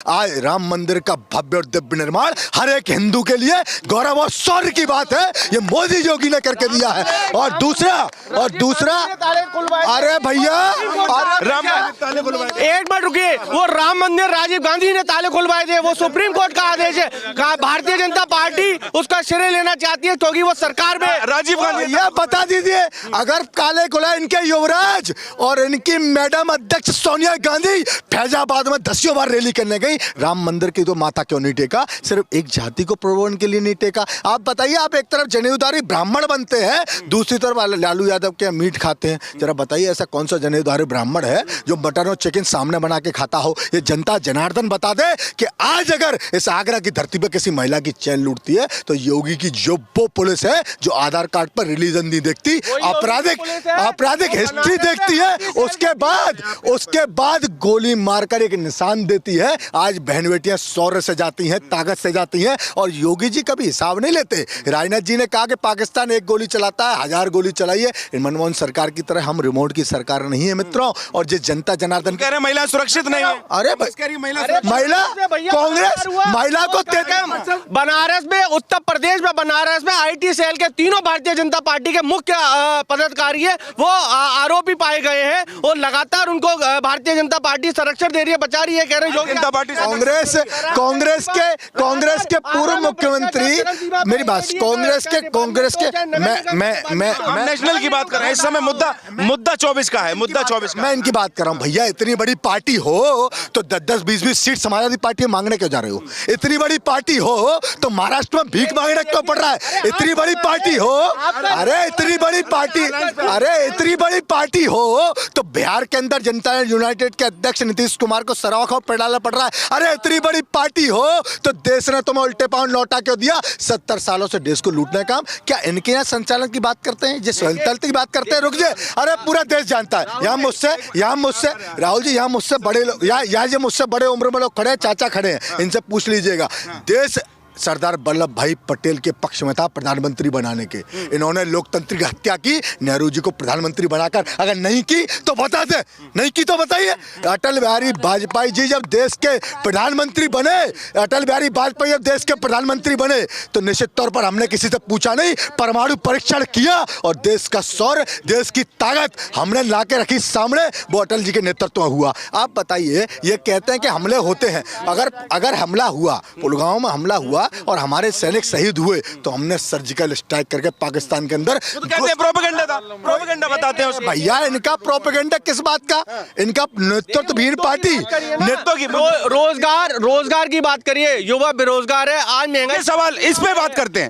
आज राम मंदिर का भव्य और दिव्य निर्माण हर एक हिंदू के लिए गौरव और शौर्य की बात है। ये मोदी योगी ने करके दिया है। और दूसरा अरे भैया एक मिनट रुकिए, वो राम मंदिर राजीव गांधी ने ताले खुलवाए थे, वो सुप्रीम कोर्ट का आदेश है। भारतीय जनता पार्टी उसका श्रेय लेना चाहती है क्योंकि वो सरकार में राजीव गांधी। यह बता दीजिए, अगर काले खुला इनके युवराज और इनकी मैडम अध्यक्ष सोनिया गांधी फैजाबाद में 10 बार रैली करने गई, राम मंदिर की तो माथा क्यों नहीं टेका? सिर्फ एक जाति को प्रलोभन के लिए नहीं टेका। आप बताइए, आप एक तरफ जनेऊधारी ब्राह्मण बनते हैं, दूसरी तरफ लालू यादव के मीट खाते हैं। जरा बताइए, ऐसा कौन सा जनेऊधारी ब्राह्मण है जो मटन और चिकन सामने बना के खाता हो? ये जनता जनार्दन बता दे कि आज अगर इस आगरा की धरती पर किसी महिला की चैन लूटती है तो योगी की जो वो पुलिस है जो आधार कार्ड पर रिलीजन नहीं देखती, आपराधिक हिस्ट्री देखती है, उसके बाद गोली मारकर एक निशान देती है। आज बहन बेटियां शौर्य से जाती हैं, ताकत से जाती हैं और योगी जी कभी हिसाब नहीं लेते। राजनाथ जी ने कहा कि पाकिस्तान एक गोली चलाता है, 1000 गोली चलाइए। मनमोहन सरकार की तरह हम रिमोट की सरकार नहीं है मित्रों। और जिस जनता जनार्दन कह रहे महिला सुरक्षित नहीं है। अरे महिला कांग्रेस महिला को बनारस में, उत्तर प्रदेश में बनारस में IT सेल के तीनों भारतीय जनता पार्टी के मुख्य पदाधिकारी है, वो आरोपी पाए गए हैं और लगातार उनको भारतीय जनता पार्टी संरक्षण दे रही है, बचा रही है। कह रहे हैं जनता पार्टी कांग्रेस के पूर्व मुख्यमंत्री, मेरी बात, कांग्रेस के मैं नेशनल की बात कर रहे हैं। इस समय मुद्दा 24 का है, मुद्दा 24 का। मैं इनकी बात कर रहा हूँ। भैया इतनी बड़ी पार्टी हो तो 10-10, 20-20 सीट समाजवादी पार्टी मांगने क्यों जा रहे हो? इतनी बड़ी पार्टी हो तो महाराष्ट्र में भीख मांगने क्यों पड़ रहा है? इतनी बड़ी पार्टी हो, इतनी बड़ी पार्टी हो तो बिहार के अंदर जनता यूनाइटेड के अध्यक्ष नीतीश कुमार को सराखों पर डालना पड़ रहा है। अरे इतनी बड़ी पार्टी हो तो देश ने तुम्हें उल्टे पांव लौटा क्यों दिया? 70 सालों से देश को लूटने का काम। क्या इनके यहाँ संचालन की बात करते हैं, जो स्वतंत्रता की बात करते हैं? रुक जाए, अरे पूरा देश जानता है। यहाँ मुझसे राहुल जी, यहाँ मुझसे बड़े लोग, यहाँ मुझसे बड़े उम्र में लोग खड़े हैं, चाचा खड़े हैं, इनसे पूछ लीजिएगा। देश सरदार वल्लभ भाई पटेल के पक्ष में था प्रधानमंत्री बनाने के। इन्होंने लोकतंत्र की हत्या की, नेहरू जी को प्रधानमंत्री बनाकर। अगर नहीं की तो बता दे, नहीं की तो बताइए। अटल बिहारी वाजपेयी जी जब देश के प्रधानमंत्री बने, तो निश्चित तौर पर हमने किसी से पूछा नहीं, परमाणु परीक्षण किया और देश का शौर्य, देश की ताकत हमने ला के रखी सामने, वो अटल जी के नेतृत्व में हुआ। आप बताइए, ये कहते हैं कि हमले होते हैं। अगर हमला हुआ, पुलवामा में हमला हुआ और हमारे सैनिक शहीद हुए तो हमने सर्जिकल स्ट्राइक करके पाकिस्तान के अंदर, तो कहते हैं प्रोपेगेंडा था, प्रोपेगेंडा बताते हैं। भैया इनका प्रोपेगेंडा किस बात का? इनका नेतृत्वहीन पार्टी। नेतृत्व की रोजगार की बात करिए, युवा बेरोजगार है। आज महंगाई सवाल इस पे बात करते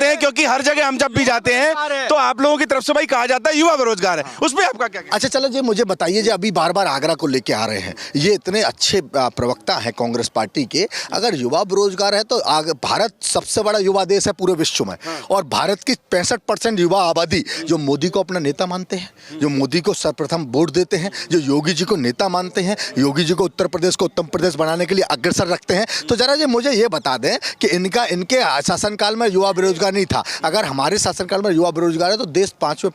हैं क्योंकि हर जगह हम जब भी जाते हैं तो आप लोगों की तरफ से भाई कहा जाता है युवा बेरोजगार है। उस पे आपका क्या? अच्छा चलो जी, मुझे बताइए, जो अभी बार बार आगरा को लेके आ रहे हैं, ये इतने अच्छे प्रवक्ता हैं कांग्रेस पार्टी के, अगर युवा बेरोजगार है तो भारत सबसे बड़ा युवा देश है पूरे विश्व में। और भारत की 65% युवा आबादी जो मोदी को अपना नेता मानते हैं, जो मोदी को सर्वप्रथम वोट देते हैं, जो योगी जी को नेता मानते हैं, योगी जी को उत्तर प्रदेश को उत्तम प्रदेश बनाने के लिए अग्रसर रखते हैं। तो जरा जी मुझे ये बता दें कि इनके शासनकाल में युवा बेरोजगार नहीं था। अगर हमारे शासनकाल में युवा बेरोजगार है तो देश 5वें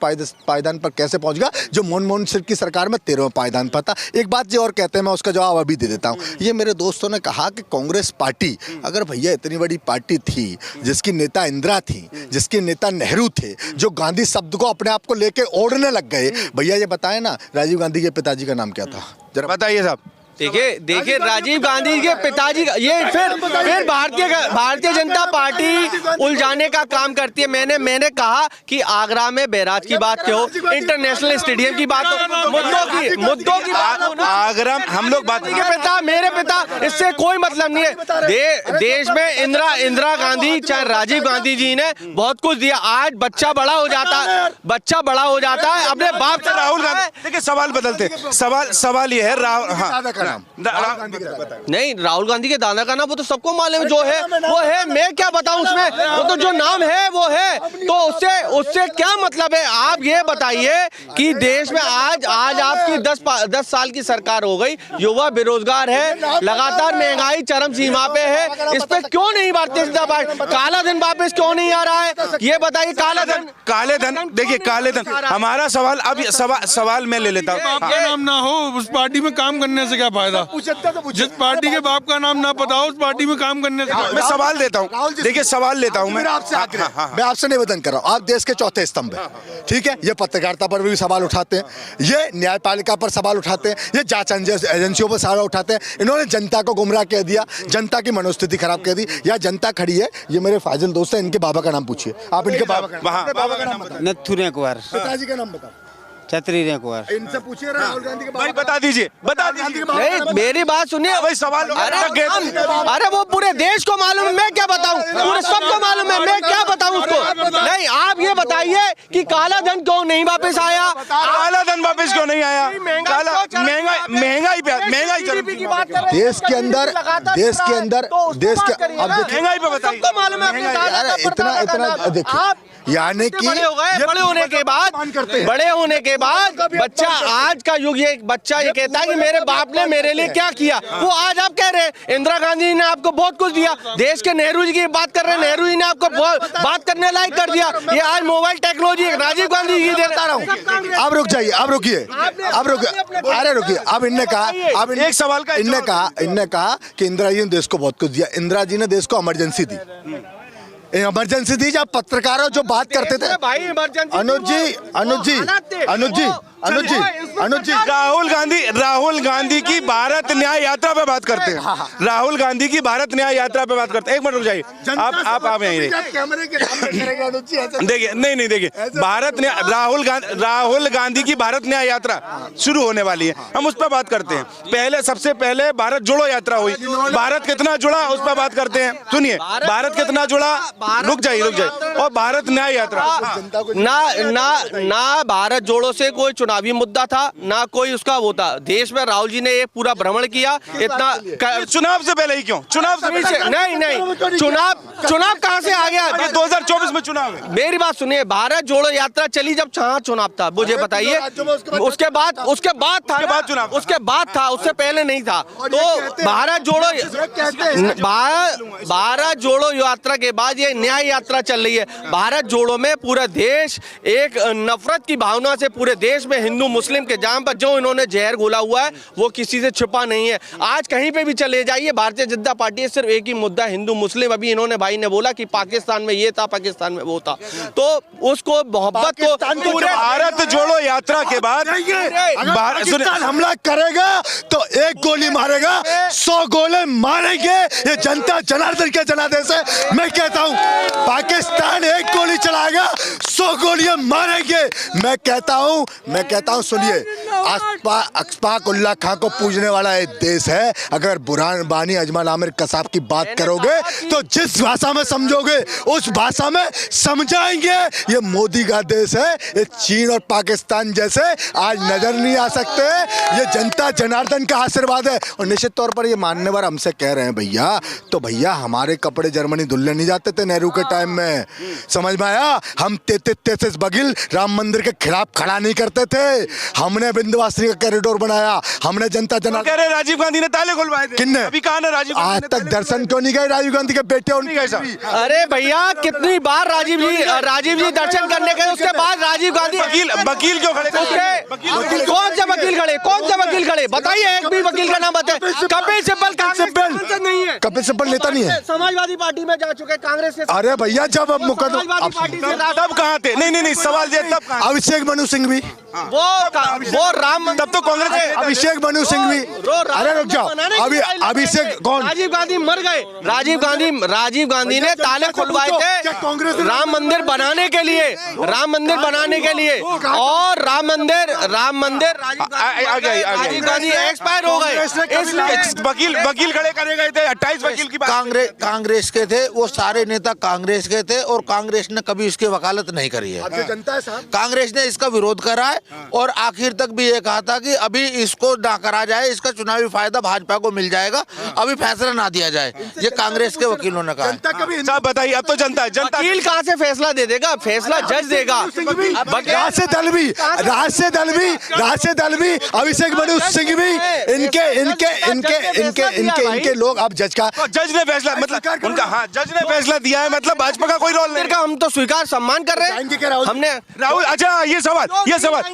पायदान पर कैसे पहुंच गया, जो मनमोहन सिंह की सरकार में 13वें पायदान पर था? एक बात जो और कहते हैं, मैं उसका जवाब अभी दे देता हूँ। ये मेरे दोस्तों ने कहा कि कांग्रेस पार्टी, अगर भैया इतनी बड़ी पार्टी थी जिसकी नेता इंदिरा थी, जिसके नेता नेहरू थे, जो गांधी शब्द को अपने आप को लेके ओढ़ने लग गए, भैया ये बताएं ना, राजीव गांधी के पिताजी का नाम क्या था? जरा बताइए साहब। देखिए राजीव गांधी के पिताजी का ये फिर भारतीय जनता पार्टी उलझाने का काम करती है। मैंने कहा कि आगरा में बैराज की बात हो, इंटरनेशनल स्टेडियम की बात हो, मुद्दों की बात हो ना। आगरा हम लोग बात, मेरे पिता, इससे कोई मतलब नहीं है। देश में इंदिरा गांधी चाहे राजीव गांधी जी ने बहुत कुछ दिया। आज बच्चा बड़ा हो जाता है अपने बाप से। राहुल गांधी, देखिए सवाल बदलते, सवाल ये है, नहीं, राहुल गांधी के दादा का नाम वो तो सबको मालूम जो है वो है। मैं क्या बताऊं उसमें, वो तो जो नाम है वो है, तो उससे क्या मतलब है? आप ये बताइए कि देश में आज आपकी 10 साल की सरकार हो गई, युवा बेरोजगार है, लगातार महंगाई चरम सीमा पे है। इस पे क्यों नहीं भारतीय जनता पार्टी, काला धन वापस क्यों नहीं आ रहा है? ये बताइए। काले धन देखिए, काले धन, हमारा सवाल अब सवाल मैं ले लेता हूँ। आपका नाम ना हो, उस पार्टी में काम करने से क्या फायदा? जिस पार्टी के बाप का नाम ना पता हो उस पार्टी में काम करने से मैं सवाल देता हूँ, राहुल जी, देखिए सवाल लेता हूँ मैं मेरा आपसे आग्रह है। मैं आपसे निवेदन कर रहा हूँ, आप देश के चौथे स्तंभ हैं, ठीक है? ये पत्रकारिता पर भी सवाल उठाते हैं, ये न्यायपालिका पर सवाल उठाते हैं, ये जांच एजेंसियों पर सवाल उठाते हैं। इन्होंने जनता को गुमराह कर दिया, जनता की मनोस्थिति खराब कर दी। या जनता खड़ी है, ये मेरे फाजिल दोस्त है, इनके बाबा का नाम पूछिए आप, इनके बाबा का नाम, अपने बाबा का नाम बताओ, नथुरे कुंवर, पिताजी का नाम बताओ, छतरी कुंवर। इनसे पूछिए राहुल गांधी के भाई बाबा बता दीजिए, बता दीजिए। नहीं मेरी बात सुनिए भाई सवाल अरे वो पूरे देश को मालूम है, मैं क्या बताऊं? पूरे सबको मालूम है, मैं क्या बताऊं उसको? नहीं आप ये बताइए कि काला धन क्यों नहीं वापस आया? काला धन वापस क्यों नहीं आया? काला महंगाई की बात कर रहे हैं। देश के अंदर देश के अब देखिए, महंगाई पे बताइए। सबको मालूम है अपने दादा का, इतना परदादा का। देखिए, आप यानी कि बड़े हो गए, बड़े होने के बाद बच्चा, आज का युग, ये बच्चा ये कहता है कि मेरे बाप ने मेरे लिए क्या किया। वो आज आप कह रहे हैं इंदिरा गांधी ने आपको बहुत कुछ दिया, देश के नेहरू जी की बात कर रहे हैं, नेहरू जी ने आपको बात करने लायक कर दिया। ये आज मोबाइल टेक्नोलॉजी राजीव गांधी जी देता रहा हूँ। अब रुक जाइए, अब रुकिए, अरे रुकिए। अब इनने कहा, अब एक सवाल का इनने कहा कि इंदिरा जी ने देश को बहुत कुछ दिया। इंदिरा जी ने देश को इमरजेंसी दी, इमरजेंसी दी जब पत्रकारों जो बात करते थे। भाई इमरजेंसी अनुज जी राहुल गांधी की भारत न्याय यात्रा पे बात करते हैं। राहुल गांधी की भारत न्याय यात्रा पे बात करते हैं। एक मिनट रुक जाइए, आप यहीं देखिए, नहीं देखिए, राहुल गांधी की भारत न्याय यात्रा शुरू होने वाली है, हम उस पर बात करते हैं। पहले सबसे पहले भारत जोड़ो यात्रा हुई, भारत कितना जुड़ा उस पर बात करते हैं। सुनिए, भारत कितना जुड़ा, रुक जाइए, और भारत न्याय यात्रा। ना भारत जोड़ो से कोई चुनावी मुद्दा था, ना कोई उसका वो था। देश में राहुल जी ने ये पूरा भ्रमण किया, इतना चुनाव से पहले ही क्यों? चुनाव से नहीं, चुनाव कहाँ से आ गया? 2024 में चुनाव है। मेरी बात सुनिए, भारत जोड़ो यात्रा चली जब जहाँ चुनाव था, मुझे बताइए। उसके बाद था, उससे पहले नहीं था। तो भारत जोड़ो यात्रा के बाद ये न्याय यात्रा चल रही है। भारत जोड़ो में पूरा देश एक नफरत की भावना से, पूरे देश में हिंदू मुस्लिम के जाम पर जो इन्होंने जहर घोला हुआ है वो किसी से छुपा नहीं है। आज कहीं पे भी चले जाइए, भारतीय जनता पार्टी सिर्फ एक ही मुद्दा, हिंदू मुस्लिम। अभी इन्होंने भाई ने बोला कि पाकिस्तान में ये था, पाकिस्तान में वो था, तो उसको मोहब्बत को पूरे भारत जोड़ो यात्रा के बाद पाकिस्तान हमला करेगा तो एक गोली मारेगा, 100 गोले मारेंगे। ये जनता जनार्दन के जनादेश है। मैं कहता हूँ पाकिस्तान एक गोली चलाएगा, 100 गोलियां मारेंगे। मैं कहता हूँ सुनिए, अशफाक उल्लाह खां को पूजने वाला एक देश है। अगर बुरहान बानी अजमल आमिर कसाब की बात करोगे तो जिस भाषा में समझोगे उस भाषा में समझाएंगे। ये मोदी का देश है, ये चीन और पाकिस्तान जैसे आज नजर नहीं आ सकते। ये जनता जनार्दन का आशीर्वाद है। और निश्चित तौर पर ये मानने वाले हमसे कह रहे हैं भैया, तो भैया हमारे कपड़े जर्मनी धुलने नहीं जाते थे नेहरू के टाइम में, समझ में आया? हम 33 बगिल राम मंदिर के खिलाफ खड़ा नहीं करते थे। हमने विंध्यवासिनी का कॉरिडोर बनाया, हमने जनता जनार्दन। राजीव गांधी ने ताले खुलवाए थे। किन्ने? अभी कहा ना राजीव आज तक दर्शन क्यों नहीं गए राजीव गांधी के बेटे? अरे भैया कितनी बार राजीव जी दर्शन करने गए, उसके बाद राजीव गांधी वकील क्यों खड़े? कौन से वकील खड़े बताइए, एक भी वकील का नाम बताए। कपिल सिब्बल नहीं है, कपिल सिब्बल नेता नहीं है, समाजवादी पार्टी में जा चुके, कांग्रेस से। अरे भैया जब अब मुकदमा तब कहाँ थे? नहीं सवाल ये तब अभिषेक मनु सिंह भी, वो राम, तब तो कांग्रेस। अभिषेक मनु सिंह भी। अरे रुक जाओ, अभी अभिषेक कौन? राजीव गांधी मर गए। राजीव गांधी ने ताले खुलवाए थे राम मंदिर बनाने के लिए, और राम मंदिर राजीव गांधी एक्सपायर हो गए। वकील खड़े करे गए थे, 28 वकील की कांग्रेस के थे, वो सारे नेता कांग्रेस के थे, और कांग्रेस ने कभी इसकी वकालत नहीं करी है। जनता है साहब, कांग्रेस ने इसका विरोध करा है, और आखिर तक भी ये कहा था कि अभी इसको ना करा जाए, इसका चुनावी फायदा भाजपा को मिल जाएगा, अभी फैसला ना दिया जाए। ये कांग्रेस के वकीलों ने कहा। साहब बताइए, अब तो जनता वकील कहाँ से फैसला दे देगा? फैसला जज देगा। राष्ट्रीय दल भी अभिषेक मनु सिंह भी, इनके लोग अब जज का, जज ने फैसला, मतलब उनका, हाँ, जज ने फैसला दिया है, मतलब भाजपा का कोई रोल नहीं। का हम तो स्वीकार सम्मान कर रहे जाएंगे क्या हैं राहुल? हमने। राहुल, अच्छा ये सवाल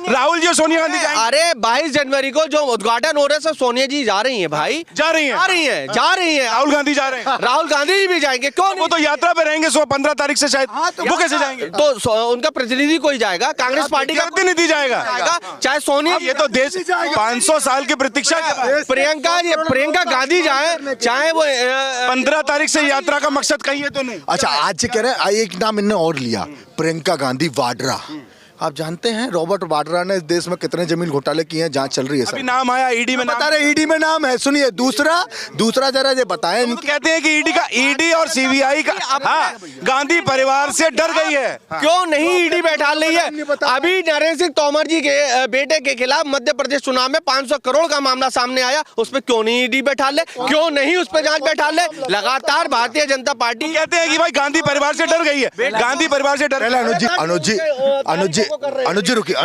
राहुल जी और सोनिया गांधी जाएंगे? अरे 22 जनवरी को जो उद्घाटन हो रहा है सब सोनिया जी जा रही हैं भाई, जा रही हैं। राहुल गांधी जा रहे हैं। राहुल गांधी जी भी जाएंगे, क्यों वो तो यात्रा पे रहेंगे 15 तारीख से शायद, वो कैसे जाएंगे? तो उनका प्रतिनिधि कोई जाएगा, कांग्रेस पार्टी का प्रतिनिधि जाएगा, चाहे सोनिया, ये तो देश 500 साल की प्रतीक्षा के, प्रियंका गांधी जाए, चाहे वो 15 तारीख से यात्रा का मकसद कहीं है तो नहीं। अच्छा, आज कह रहे हैं एक नाम इनने और लिया, प्रियंका गांधी वाड्रा। आप जानते हैं रॉबर्ट वाड्रा ने इस देश में कितने जमीन घोटाले किए हैं, जांच चल रही है अभी नाम आया ईडी में, बता रहे ईडी में नाम है। सुनिए, दूसरा जरा ये बताएं, कहते हैं कि ईडी और सीबीआई का, हाँ, गांधी परिवार से डर गई है। क्यों नहीं ईडी बैठा रही है? अभी नरेंद्र सिंह तोमर जी के बेटे के खिलाफ मध्य प्रदेश चुनाव में 500 करोड़ का मामला सामने आया, उस पर क्यों नहीं ईडी बैठा ले? क्यों नहीं उस पर जांच बैठा ले? लगातार भारतीय जनता पार्टी कहते हैं कि भाई गांधी परिवार से डर गई है, गांधी परिवार से डर। अनुज जी रुकिए,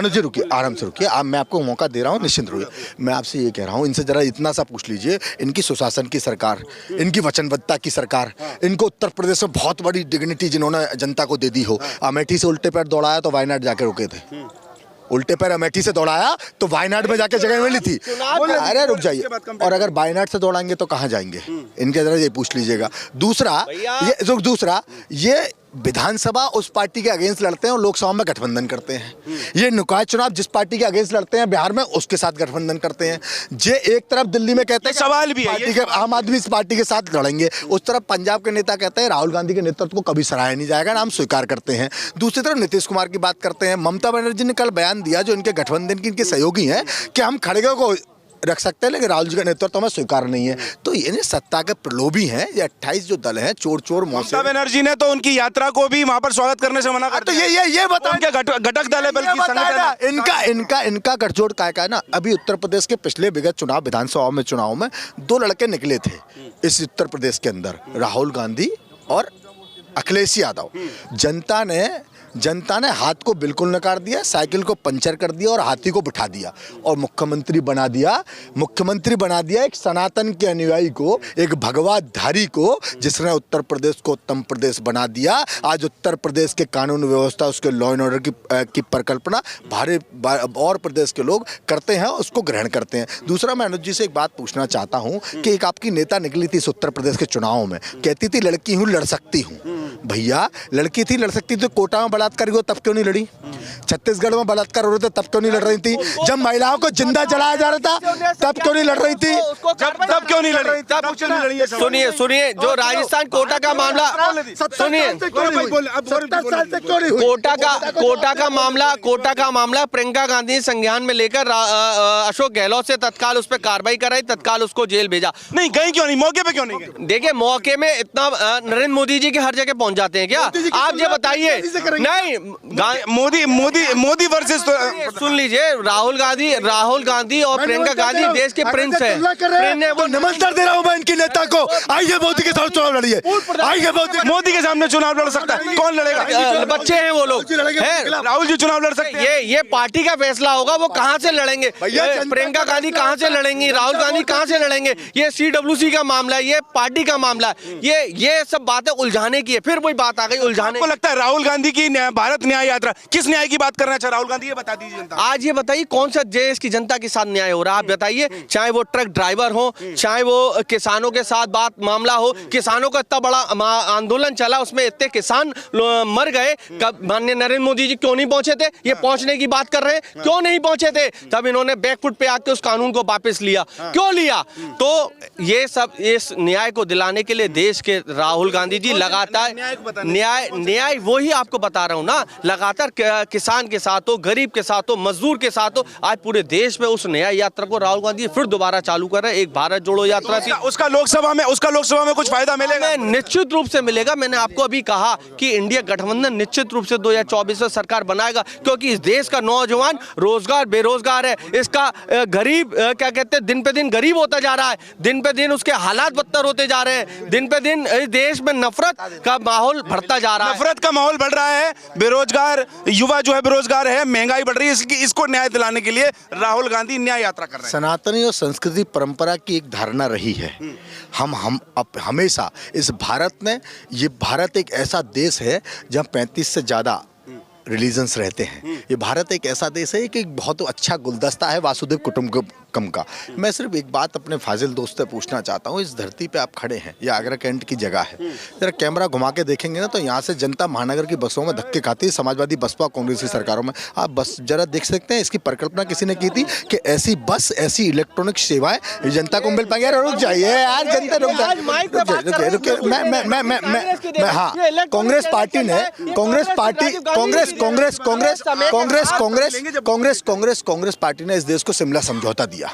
आराम से रुकिए। मैं आपको मौका दे रहा हूँ, निश्चिंत रहिए। मैं आपसे ये कह रहा हूँ, इनसे जरा इतना सा पूछ लीजिए, इनकी सुशासन की सरकार, इनकी वचनबद्धता की सरकार, इनको उत्तर प्रदेश में बहुत बड़ी डिग्निटी जिन्होंने जनता को दे दी हो। अमेठी से उल्टे पैर दौड़ाया तो वायनाड जाके रुके थे, उल्टे पैर अमेठी से दौड़ाया तो वायनाड में जाके जगह मिली थी। अरे रुक जाइए, और अगर वायनाड से दौड़ाएंगे तो कहाँ जाएंगे? इनके जरा ये पूछ लीजिएगा। दूसरा ये विधानसभा उस पार्टी के अगेंस्ट लड़ते हैं और लोकसभा में गठबंधन करते हैं। ये निकाय चुनाव जिस पार्टी के अगेंस्ट लड़ते हैं बिहार में, उसके साथ गठबंधन करते हैं। जे एक तरफ दिल्ली में कहते हैं सवाल भी है, पार्टी के आम आदमी इस पार्टी के साथ लड़ेंगे, उस तरफ पंजाब के नेता कहते हैं राहुल गांधी के नेतृत्व को कभी सराहा नहीं जाएगा, नाम स्वीकार करते हैं। दूसरी तरफ नीतीश कुमार की बात करते हैं। ममता बनर्जी ने कल बयान दिया, जो इनके गठबंधन की इनके सहयोगी हैं, कि हम खड़गे को रख सकते हैं लेकिन राहुल जी का नेतृत्व हमें स्वीकार नहीं है। तो ये सत्ता के प्रलोभी हैं, ये 28 जो दल हैं, चोर ममता बनर्जी ने तो उनकी यात्रा को भी वहां पर स्वागत करने से मना कर तो ये बताओ, क्या घटक दल है, बल्कि संगठन इनका गठजोड़ काय का है ना। अभी उत्तर प्रदेश के पिछले विगत चुनाव, विधानसभा चुनाव में 2 लड़के निकले थे इस उत्तर प्रदेश के अंदर, राहुल गांधी और अखिलेश यादव। जनता ने हाथ को बिल्कुल नकार दिया, साइकिल को पंचर कर दिया और हाथी को बिठा दिया और मुख्यमंत्री बना दिया एक सनातन के अनुयायी को, एक भगवाधारी को, जिसने उत्तर प्रदेश को उत्तम प्रदेश बना दिया। आज उत्तर प्रदेश के कानून व्यवस्था, उसके लॉ एंड ऑर्डर की परिकल्पना और प्रदेश के लोग करते हैं, उसको ग्रहण करते हैं। दूसरा, मैं अनुज जी से एक बात पूछना चाहता हूँ कि एक आपकी नेता निकली थी इस उत्तर प्रदेश के चुनाव में, कहती थी लड़की हूँ, लड़ सकती हूँ। भैया, लड़की थी, लड़ सकती थी, कोटा में बलात्कार हुआ तब क्यों नहीं लड़ी? छत्तीसगढ़ में बलात्कार हो रहे थे तब क्यों नहीं लड़ रही थी? जब महिलाओं को जिंदा जलाया जा रहा था तब क्यों नहीं लड़ रही थी? तब क्यों नहीं लड़ रही? सुनिए, जो राजस्थान कोटा का मामला, सुनिए, कोटा का मामला प्रियंका गांधी संज्ञान में लेकर अशोक गहलोत से तत्काल उस पर कार्रवाई कराई, तत्काल उसको जेल भेजा। नहीं गई क्यों नहीं? मौके पे क्यों नहीं गई? देखिए, मौके में इतना नरेंद्र मोदी जी के हर जगह पहुंच जाते हैं क्या? आप ये बताइए। नहीं, मोदी वर्सेस, सुन लीजिए, राहुल गांधी और प्रियंका गांधी देश के प्रिंस हैं। नमस्कार दे रहा हूं मैं इनकी नेता को, आइए मोदी के साथ चुनाव लड़िए, आइए मोदी के सामने चुनाव लड़ सकता है, कौन लड़ेगा? बच्चे हैं वो लोग, राहुल जी चुनाव लड़ सकते हैं। ये पार्टी का फैसला होगा, वो कहां से लड़ेंगे? प्रियंका गांधी कहां से लड़ेंगी? राहुल गांधी कहां से लड़ेंगे? ये CWC का मामला है, ये पार्टी का मामला है, ये सब बातें उलझाने की है। फिर वही बात आ गई उलझाने। आपको लगता है राहुल गांधी की भारत न्याय यात्रा किस न्याय की बात करना चाह राहुल गांधी, ये बता दीजिए जनता। आज ये बताइए कौन सा देश की जनता के साथ न्याय हो रहा है? आप बताइए, चाहे वो ट्रक ड्राइवर हो, चाहे वो किसानों के साथ मामला हो। किसानों का इतना बड़ा आंदोलन चला, उसमें इतने किसान मर गए, कब माननीय नरेंद्र मोदी जी क्यों नहीं पहुंचे थे? ये पहुंचने की बात कर रहे हैं, क्यों नहीं पहुंचे थे? तब इन्होंने बैकफुट पे आके उस कानून को वापस लिया। क्यों लिया? तो ये सब इस न्याय को दिलाने के लिए देश के राहुल गांधी जी लगातार न्याय वही आपको बता रहा हूं ना, लगातार किसान के साथ हो, गरीब के साथ हो, मजदूर के साथ हो। आज पूरे देश में उस न्याय यात्रा को राहुल गांधी फिर दोबारा चालू कर रहे हैं। एक भारत जोड़ो यात्रा थी, उसका लोकसभा में कुछ फायदा मिलेगा? निश्चित रूप से मिलेगा। मैंने आपको अभी कहा कि इंडिया गठबंधन निश्चित रूप से 2024 में सरकार बनाएगा, क्योंकि इस देश का नौजवान बेरोजगार है। इसका गरीब क्या कहते हैं, दिन पे दिन गरीब होता जा रहा है, दिन पे दिन उसके हालात बदतर होते जा रहे हैं, दिन पे दिन इस देश में नफरत का माहौल बढ़ता जा रहा है। नफरत का माहौल बढ़ रहा है, बेरोजगार युवा जो है बेरोजगार है, महंगाई बढ़ रही है, इसको न्याय दिलाने के लिए राहुल गांधी न्याय यात्रा कर रहे हैं। सनातनी और संस्कृति परंपरा की एक धारणा रही है। हम हमेशा इस भारत में, ये भारत एक ऐसा देश है जहाँ 35 से ज़्यादा रिलीजन्स रहते हैं। ये भारत एक ऐसा देश है कि एक बहुत अच्छा गुलदस्ता है वासुदेव कुटुंबकम का। मैं सिर्फ एक बात अपने फाजिल दोस्त से पूछना चाहता हूँ, इस धरती पे आप खड़े हैं, ये आगरा कैंट की जगह है, जरा कैमरा घुमा के देखेंगे ना तो यहाँ से जनता महानगर की बसों में धक्के खाती है, समाजवादी बसपा कांग्रेस की सरकारों में। आप बस जरा देख सकते हैं, इसकी परिकल्पना किसी ने की थी कि ऐसी बस, ऐसी इलेक्ट्रॉनिक सेवाएं जनता को मिल पाएंगे। रुक जाइए यार, जनता रुक जाइए। हाँ, कांग्रेस पार्टी ने कांग्रेस पार्टी ने इस देश को शिमला समझौता दिया।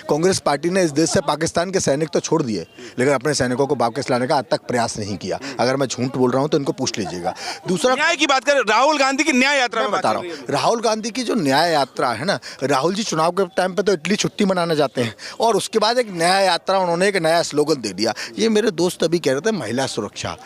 कांग्रेस पार्टी ने इस देश से पाकिस्तान के सैनिक तो छोड़ दिए, लेकिन अपने सैनिकों को वापस लाने का आज तक प्रयास नहीं किया। अगर मैं झूठ बोल रहा हूं तो इनको पूछ लीजिएगा। दूसरा, न्याय की बात करें, राहुल गांधी की न्याय यात्रा में बता रहा हूँ, राहुल गांधी की जो न्याय यात्रा है ना, राहुल जी चुनाव के टाइम पे तो इटली छुट्टी मनाने जाते हैं और उसके बाद एक न्याय यात्रा, उन्होंने एक नया स्लोगन दे दिया। ये मेरे दोस्त अभी कह रहे थे महिला सुरक्षा,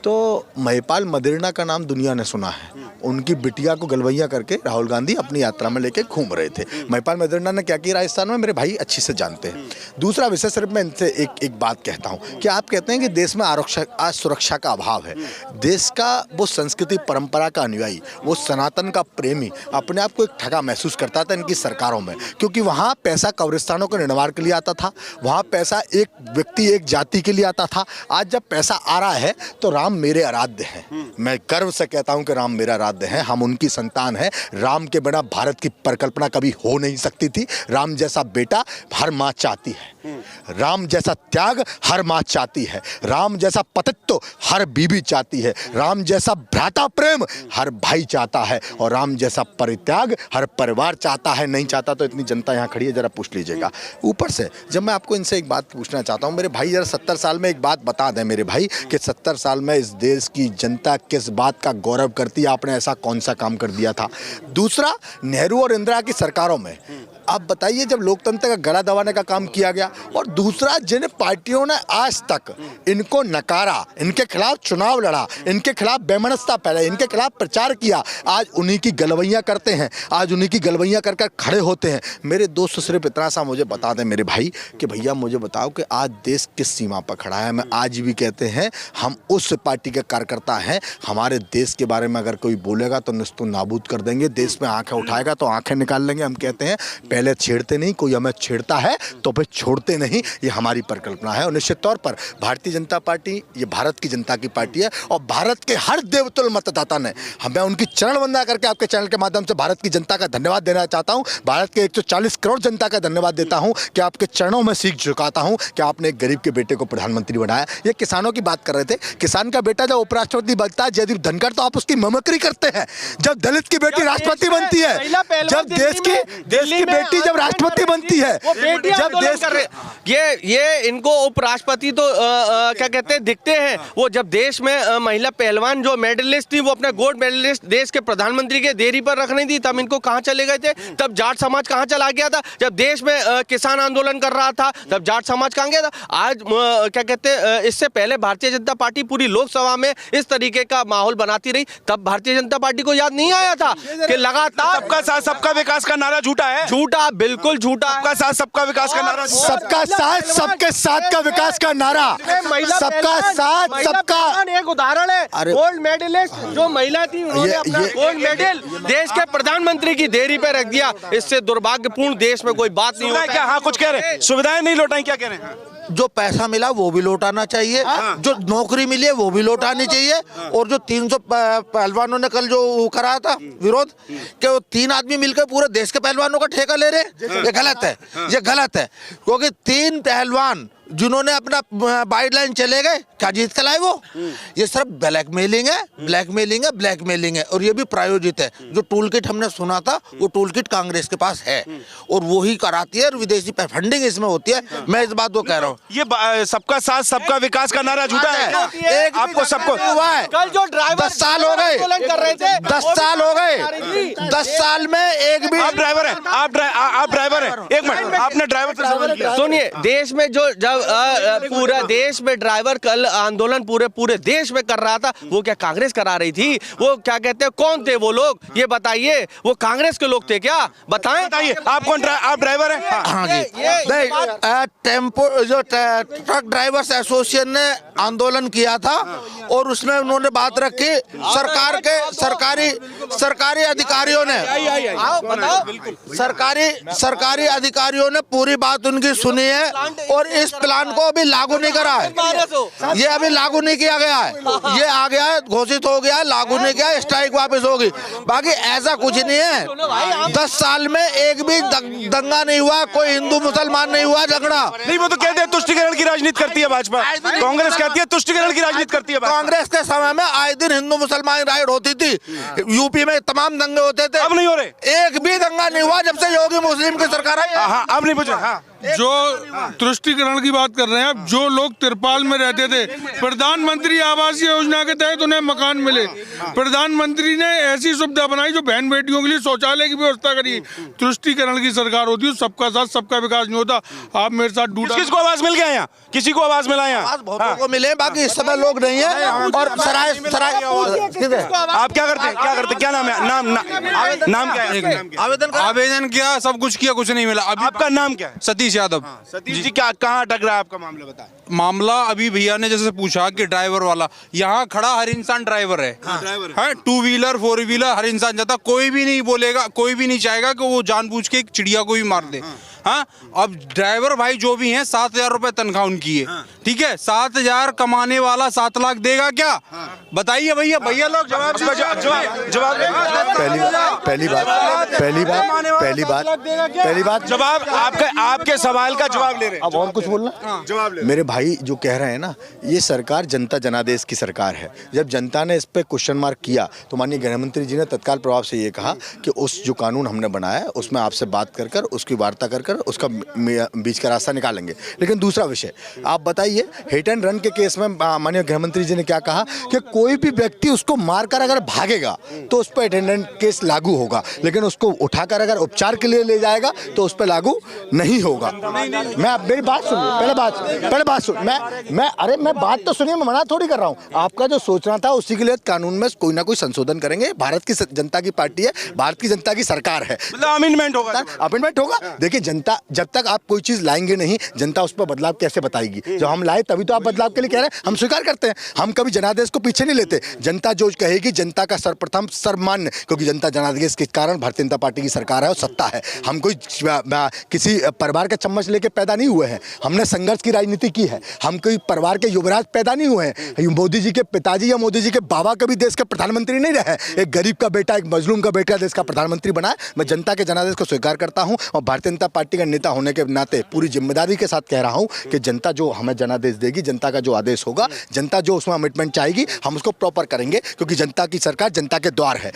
तो महिपाल मदेरणा का नाम दुनिया ने सुना है। उनकी बिटिया को गलवैया करके राहुल गांधी अपनी यात्रा में लेके घूम रहे थे। महिपाल मदेरणा ने क्या किया राजस्थान में, मेरे भाई अच्छे से जानते हैं। दूसरा विषय, सिर्फ मैं इनसे एक बात कहता हूँ कि आप कहते हैं कि देश में आज सुरक्षा का अभाव है। देश का वो संस्कृति परंपरा का अनुयायी, वो सनातन का प्रेमी अपने आप को एक ठगा महसूस करता था इनकी सरकारों में, क्योंकि वहाँ पैसा कब्रिस्तानों के निर्माण के लिए आता था, वहाँ पैसा एक व्यक्ति एक जाति के लिए आता था। आज जब पैसा आ रहा है तो राम मेरे आराध्य हैं। मैं गर्व से कहता हूं कि राम मेरा आराध्य हैं, हम उनकी संतान हैं। राम के बिना भारत की परिकल्पना कभी हो नहीं सकती थी। राम जैसा बेटा हर माँ चाहती है, राम जैसा त्याग हर माँ चाहती है, राम जैसा पतित्व हर बीबी चाहती है, राम जैसा भ्राता प्रेम हर भाई चाहता है, और राम जैसा परित्याग हर परिवार चाहता है। नहीं चाहता तो इतनी जनता यहाँ खड़ी है, जरा पूछ लीजिएगा। ऊपर से जब मैं आपको इनसे एक बात पूछना चाहता हूँ, मेरे भाई जरा 70 साल में एक बात बता दें मेरे भाई कि 70 साल में इस देश की जनता किस बात का गौरव करती है, आपने ऐसा कौन सा काम कर दिया था। दूसरा, नेहरू और इंदिरा की सरकारों में आप बताइए जब लोकतंत्र का गला दबाने का काम किया गया, और दूसरा जिन पार्टियों ने आज तक इनको नकारा, इनके खिलाफ चुनाव लड़ा, इनके खिलाफ बेमनस्ता फैलाई, इनके खिलाफ प्रचार किया, आज उन्हीं की गलवैयां करते हैं, आज उन्हीं की गलवैयां कर कर खड़े होते हैं। मेरे दोस्त सिर्फ इतना सा मुझे बता दें मेरे भाई कि भैया मुझे बताओ कि आज देश किस सीमा पर खड़ा है। मैं आज भी कहते हैं हम उस पार्टी के कार्यकर्ता हैं, हमारे देश के बारे में अगर कोई बोलेगा तो निस्तु नाबूद कर देंगे, देश में आंखें उठाएगा तो आंखें निकाल लेंगे। हम कहते हैं पहले छेड़ते नहीं, कोई हमें छेड़ता है तो फिर छोड़ते नहीं, ये हमारी परिकल्पना है। और निश्चित तौर पर भारतीय जनता पार्टी ये भारत की जनता की पार्टी है, और भारत के हर देवतुल्य मतदाता ने, मैं उनकी चरण वंदना करके आपके चैनल के माध्यम से भारत की जनता का धन्यवाद देना चाहता हूं। भारत के 140 करोड़ जनता का धन्यवाद देता हूं कि आपके चरणों में सीख झुकाता हूं कि आपने एक गरीब के बेटे को प्रधानमंत्री बनाया। ये किसानों की बात कर रहे थे, किसान का बेटा जब उपराष्ट्रपति बनता है जयदीप धनखड़, तो आप उसकी ममकरी करते हैं। जब दलित की बेटी राष्ट्रपति बनती है, जब देश की बेटी जब राष्ट्रपति बनती है, जब देश ये इनको उपराष्ट्रपति तो क्या कहते हैं दिखते हैं, वो जब देश में महिला पहलवान जो मेडलिस्ट थी वो अपना गोल्ड मेडलिस्ट देश के प्रधानमंत्री के देरी पर रख नहीं थी, तब इनको कहां चले गए थे, तब जाट समाज कहां चला गया था। जब देश में किसान आंदोलन कर रहा था तब जाट समाज कहां गया था। आज क्या कहते हैं, इससे पहले भारतीय जनता पार्टी पूरी लोकसभा में इस तरीके का माहौल बनाती रही, तब भारतीय जनता पार्टी को याद नहीं आया था कि लगातार सबका साथ सबका विकास का नारा झूठा है, झूठा, बिल्कुल झूठा। सबका साथ सबका विकास का नारा, सबका साथ सबके साथ का विकास का नारा, सबका साथ सबका। एक उदाहरण है, गोल्ड मेडलिस्ट जो महिला थी, उन्होंने अपना गोल्ड मेडल देश के प्रधानमंत्री की देरी पे रख दिया। इससे दुर्भाग्यपूर्ण देश में कोई बात नहीं होता। क्या हाँ कुछ कह रहे हैं, सुविधाएं नहीं लौटाई, क्या कह रहे हैं? जो पैसा मिला वो भी लौटाना चाहिए, जो नौकरी मिली है वो भी लौटानी चाहिए, और जो 300 पहलवानों ने कल जो करा था विरोध कि वो 3 आदमी मिलकर पूरे देश के पहलवानों का ठेका ले रहे हैं, ये गलत है, ये गलत है। क्योंकि 3 पहलवान जिन्होंने अपना बाइड लाइन चले गए, क्या जीत कर लाए वो? ये सिर्फ ब्लैकमेलिंग है, ब्लैकमेलिंग है, ब्लैकमेलिंग है, और ये भी प्रायोजित है। जो टूल किट हमने सुना था वो टूल किट कांग्रेस के पास है और वो ही कराती है, और विदेशी फंडिंग इसमें होती है। मैं इस बात को कह रहा हूँ, ये सबका साथ सबका विकास का नारा झूठा है। एक आपको सबको हुआ है, कल जो ड्राइवर 10 साल हो गए, 10 साल हो गए, 10 साल में एक भी। आप ड्राइवर हैं, आप ड्राइवर हैं, एक मिनट, आपने ड्राइवर से सुनिए, देश में जो जब पूरा देश में ड्राइवर कल आंदोलन पूरे देश में कर रहा था, वो क्या कांग्रेस करा रही थी? वो क्या कहते हैं, कौन थे वो लोग, ये बताइए? वो कांग्रेस के लोग थे क्या? बताएं। बताइए, आप कौन आप ड्राइवर हैं? हाँ जी, टेम्पो जो ट्रक ड्राइवर्स एसोसिएशन ने आंदोलन किया था और उसमें उन्होंने बात रखी सरकार के सरकारी अधिकारियों ने सरकारी अधिकारियों ने पूरी बात उनकी सुनी है और इस प्लान को अभी लागू नहीं करा है। ये अभी लागू नहीं किया गया है, ये आ गया है, घोषित हो गया है, लागू नहीं किया, स्ट्राइक वापस होगी। बाकी ऐसा कुछ नहीं है, 10 साल में एक भी दंगा नहीं हुआ, कोई हिंदू मुसलमान नहीं हुआ झगड़ा। नहीं, वो तो कहते हैं तुष्टिकरण की राजनीति करती है भाजपा, कांग्रेस कहती है तुष्टिकरण की राजनीति करती है। कांग्रेस के समय में आए दिन हिंदू मुसलमान राइड होती थी, यूपी में तमाम दंगे होते थे, अब नहीं हो रहे, एक भी दंगा नहीं हुआ जब से योगी मुस्लिम की सरकार आई। हाँ, अब नहीं पूछे। हाँ, जो तुष्टिकरण की बात कर रहे हैं आप, जो लोग तिरपाल में रहते थे, प्रधानमंत्री आवास योजना के तहत उन्हें मकान मिले, प्रधानमंत्री ने ऐसी सुविधा बनाई जो बहन बेटियों के लिए शौचालय की व्यवस्था करी। तुष्टिकरण की सरकार होती है, सबका साथ सबका विकास नहीं होता। आप मेरे साथ डूडा, किसको आवाज मिल गया यहाँ? किसी को आवाज मिला यहाँ? बहुतों को मिले, बाकी इस समय लोग नहीं है। और सराय आप क्या करते हैं? क्या नाम है? नाम क्या है? आवेदन किया, सब कुछ किया, कुछ नहीं मिला। अभी आपका नाम क्या है? सतीश यादव। सतीश जी, क्या कहाँ अटक रहा है आपका मामला? बताएं। मामला अभी भैया ने जैसे पूछा कि ड्राइवर वाला, यहाँ खड़ा हर इंसान ड्राइवर है, है 2 व्हीलर 4 व्हीलर हर इंसान जाता, कोई भी नहीं बोलेगा, कोई भी नहीं चाहेगा कि वो जानबूझ के एक चिड़िया को भी मार दे। हाँ, अब ड्राइवर भाई जो भी हैं 7,000 रुपए तनख्वाह उनकी है, ठीक है। 7,000 कमाने वाला 7 लाख देगा क्या? बताइए भैया, भैया लोग जवाब पहली बात जवाब आपके सवाल का जवाब ले रहे हैं। अब और कुछ बोलना? जवाब ले। मेरे भाई जो कह रहे हैं ना, ये सरकार जनता जनादेश की सरकार है। जब जनता ने इस पे क्वेश्चन मार्क किया तो माननीय गृह मंत्री जी ने तत्काल प्रभाव से ये कहा कि उस जो कानून हमने बनाया है उसमें आपसे बात कर उसकी वार्ता कर उसका बीच का रास्ता निकालेंगे। लेकिन दूसरा विषय आप बताइए, हिट एंड रन के केस में माननीय गृह मंत्री जी ने क्या कहा कि कोई भी व्यक्ति उसको मारकर अगर भागेगा तो उस पर हिट एंड रन केस लागू होगा, लेकिन उसको उठाकर अगर उपचार के लिए ले जाएगा तो उस पर लागू नहीं होगा। मैं मेरी बात सुनिए, पहले बात सुन, मैं बात तो सुनिए, मैं मना थोड़ी कर रहा हूँ। आपका जो सोचना था उसी के लिए कानून में कोई ना कोई संशोधन करेंगे। भारत की जनता की पार्टी है, भारत की जनता की सरकार है, मतलब अमेंडमेंट होगा। देखिए, जनता जब तक आप कोई चीज लाएंगे नहीं, जनता उस पर बदलाव कैसे बताएगी? जब हम लाए तभी तो आप बदलाव के लिए कह रहे हैं, हम स्वीकार करते हैं, हम कभी जनादेश को पीछे नहीं लेते। जनता जो कहेगी, जनता का सर्वप्रथम सर्वमान्य, क्योंकि जनता जनादेश के कारण भारतीय जनता पार्टी की सरकार है और सत्ता है। हम कोई किसी परिवार का चम्मच लेके पैदा नहीं हुए हैं, हमने संघर्ष की राजनीति की है। हम कोई परिवार के युवराज पैदा नहीं हुए हैं। मोदी जी के पिताजी या मोदी जी के बाबा कभी देश के प्रधानमंत्री नहीं रहे। एक गरीब का बेटा, एक मजलूम का बेटा देश का प्रधानमंत्री बना है। मैं जनता के जनादेश को स्वीकार करता हूं और भारतीय जनता पार्टी का नेता होने के नाते पूरी जिम्मेदारी के साथ कह रहा हूं कि जनता जो हमें जनादेश देगी, जनता का जो आदेश होगा, जनता जो उसमें कमिटमेंट चाहेगी, हम उसको प्रॉपर करेंगे, क्योंकि जनता की सरकार जनता के द्वार है।